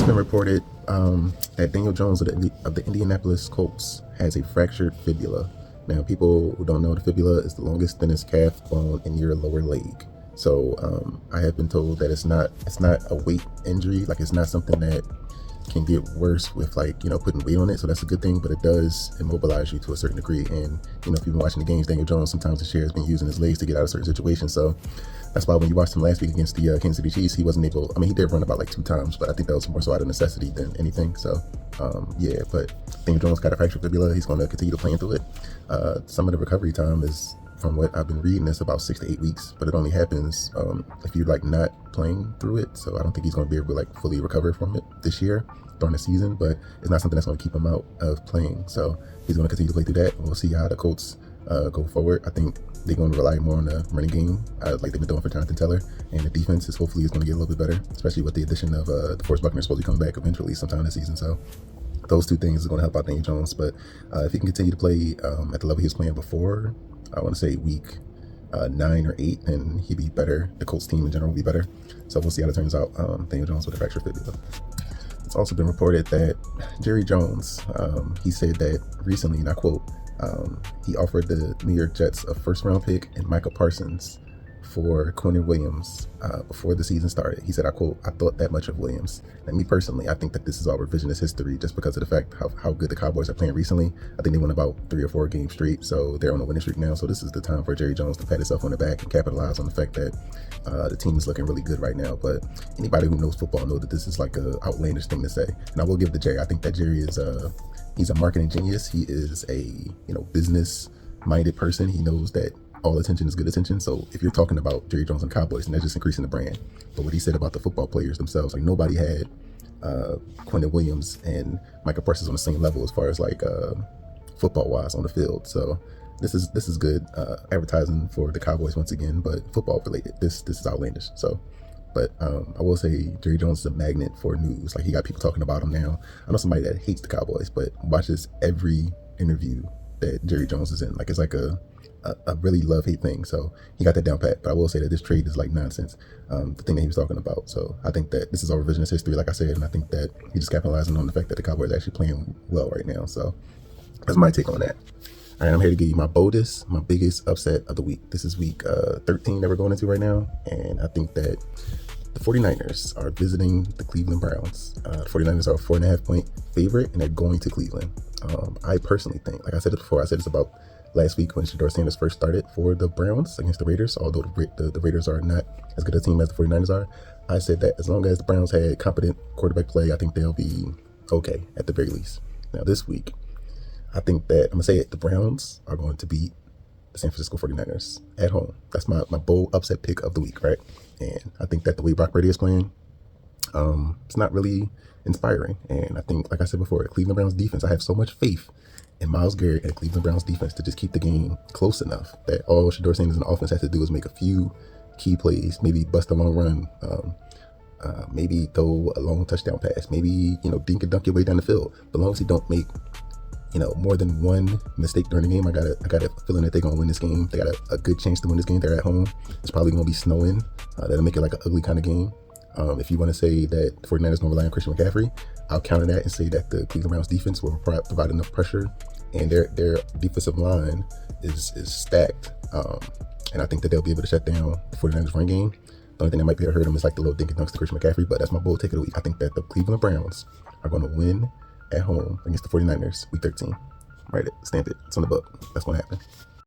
It's been reported that Daniel Jones of the Indianapolis Colts has a fractured fibula. Now, people who don't know, the fibula is the longest, thinnest calf bone in your lower leg. So I have been told that it's not a weight injury. Like, it's not something that can get worse with, like, putting weight on it. So that's a good thing, but it does immobilize you to a certain degree. And if you've been watching the games, Daniel Jones sometimes this year has been using his legs to get out of certain situations. So that's why when you watched him last week against the Kansas City Chiefs, he wasn't able. I mean, he did run about like 2 times, but I think that was more so out of necessity than anything. So yeah, but Daniel Jones got a fractured fibula. He's going to continue to play through it. Some of the recovery time is, from what I've been reading, it's about 6 to 8 weeks, but it only happens if you're like not playing through it. So I don't think he's going to be able to like fully recover from it this year during the season, but it's not something that's going to keep him out of playing. So he's going to continue to play through that. We'll see how the Colts go forward. I think they're going to rely more on the running game, like they've been doing for Jonathan Taylor, and the defense is hopefully going to get a little bit better, especially with the addition of DeForest Buckner supposed to come back eventually sometime this season. So those two things are going to help out Daniel Jones. But if he can continue to play at the level he was playing before, I want to say week 9 or 8, then he'd be better. The Colts team in general will be better. So we'll see how it turns out. Daniel Jones with a fractured fibula. It's also been reported that Jerry Jones, he said that recently, and I quote, he offered the New York Jets a first-round pick and Micah Parsons for Quinnen Williams before the season started. He said, I quote, "I thought that much of Williams." And me personally, I think that this is all revisionist history just because of the fact how good the Cowboys are playing recently. I think they won about 3 or 4 games straight, so they're on a winning streak now. So this is the time for Jerry Jones to pat himself on the back and capitalize on the fact that the team is looking really good right now. But anybody who knows football knows that this is like an outlandish thing to say. And I will give to Jerry. I think that Jerry is he's a marketing genius. He is a business-minded person. He knows that all attention is good attention. So if you're talking about Jerry Jones and Cowboys, and that's just increasing the brand. But what he said about the football players themselves, like nobody had Quinnen Williams and Micah Parsons on the same level as far as like football-wise on the field. So this is good advertising for the Cowboys once again, but football related. This is outlandish. So. But I will say Jerry Jones is a magnet for news. Like, he got people talking about him now. I know somebody that hates the Cowboys, but watches every interview that Jerry Jones is in. Like, it's like a really love-hate thing. So he got that down pat. But I will say that this trade is like nonsense, the thing that he was talking about. So I think that this is all revisionist history, like I said, and I think that he's just capitalizing on the fact that the Cowboys are actually playing well right now. So that's my take on that. All right, I'm here to give you my biggest upset of the week. This is week 13 that we're going into right now, and I think that the 49ers are visiting the Cleveland Browns. The 49ers are a 4.5-point favorite, and they're going to Cleveland. I personally think, like I said it before, I said this about last week when Shedeur Sanders first started for the Browns against the Raiders, although the Raiders are not as good a team as the 49ers are. I said that as long as the Browns had competent quarterback play, I think they'll be okay at the very least. Now this week, I think that, I'm going to say it, the Browns are going to beat the San Francisco 49ers at home. That's my bold upset pick of the week, right? And I think that the way Brock Purdy is playing, it's not really inspiring. And I think, like I said before, Cleveland Browns defense, I have so much faith in Myles Garrett and Cleveland Browns defense to just keep the game close enough that all Shedeur Sanders and the offense has to do is make a few key plays, maybe bust a long run, maybe throw a long touchdown pass, maybe, dink and dunk your way down the field. But as long as he don't make more than one mistake during the game, I got a feeling that they're going to win this game. They got a good chance to win this game. They're at home. It's probably going to be snowing. That'll make it like an ugly kind of game. If you want to say that 49ers going to rely on Christian McCaffrey, I'll counter that and say that the Cleveland Browns defense will provide enough pressure, and their defensive line is stacked. And I think that they'll be able to shut down the 49ers run game. The only thing that might be able to hurt them is like the little dink and dunks to Christian McCaffrey, but that's my bold take of the week. I think that the Cleveland Browns are going to win at home against the 49ers week 13. Write it, stamp it, it's on the book. That's going to happen.